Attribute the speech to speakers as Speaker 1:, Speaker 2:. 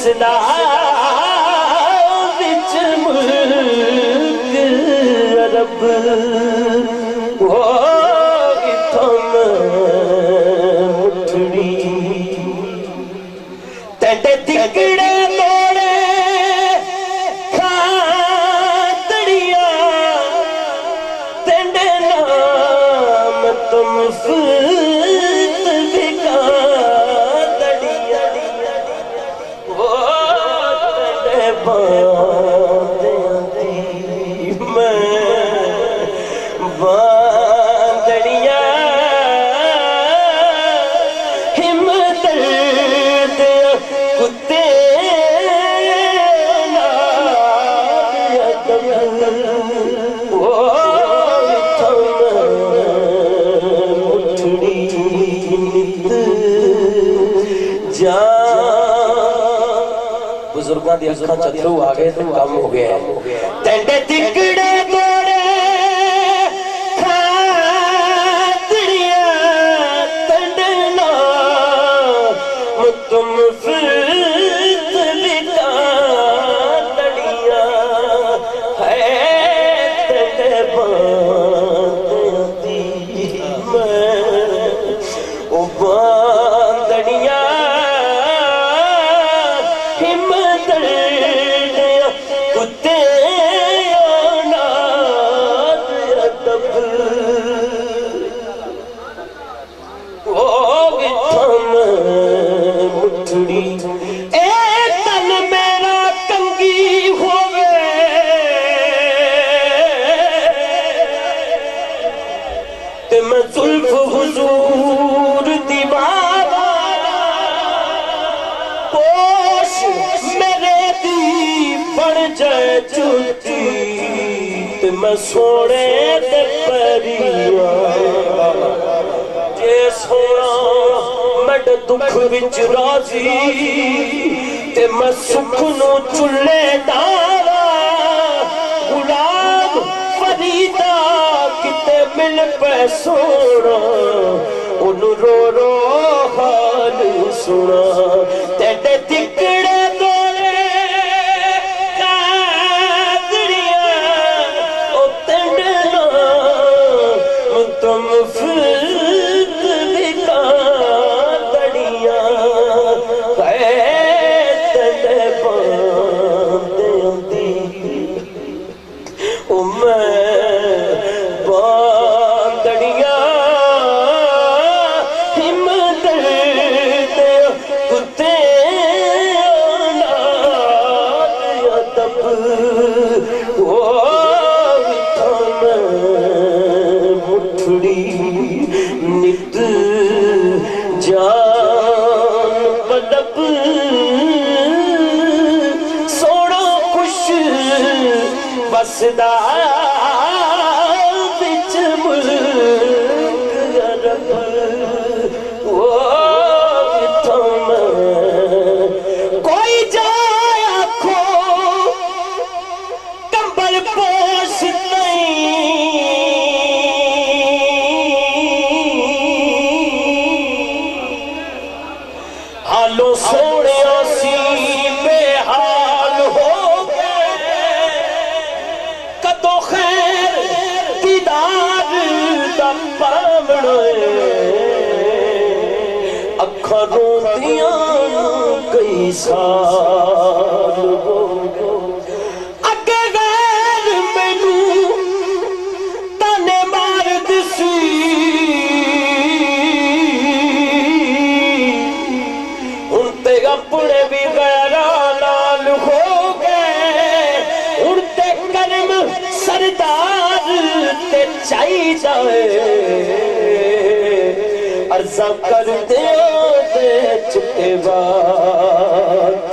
Speaker 1: बसदा विच मुल्क अरब वो इथम मुठड़ी तेरे तिकड़े तोड़े खातड़िया तेरे नाम तुम बुजुर्गों दी अखां चतरू आ गए तो काम हो गया है तेरे तिकड़े तोड़े खातड़िया तेरे नाम तुम फिरत बिकातड़िया है तेरे बांधी मैं ओ बांधड़िया मैं सोने दे परिया जे सोना मैं दुख विच राजी ते मैं सुख नू चुले डाला गुलाम फरीदा किते मिल पे सोना उन्हू रो रो हाल सुना तेरे तिकड़े तुम फिरत बिकातड़िया है तेरे बांधी ओ मैं बांधड़िया हिम्मत दे कुत्ते तब वो नित जान पदप सोना खुश बसदा बिच मुल्क अरब वो इथम कोई जाए आखो कंबल पोष हालो सोने सी बेहाल हो गए कदो खैर दीदार दा पावण अखां रोंदियां कई साल हो अगे गैर मैनू ताने मार दिसी अपने भी गैरा नाल हो गए उड़ते कर्म सरदार ते चाई जाए अर्जा कर दे चिट्टे बात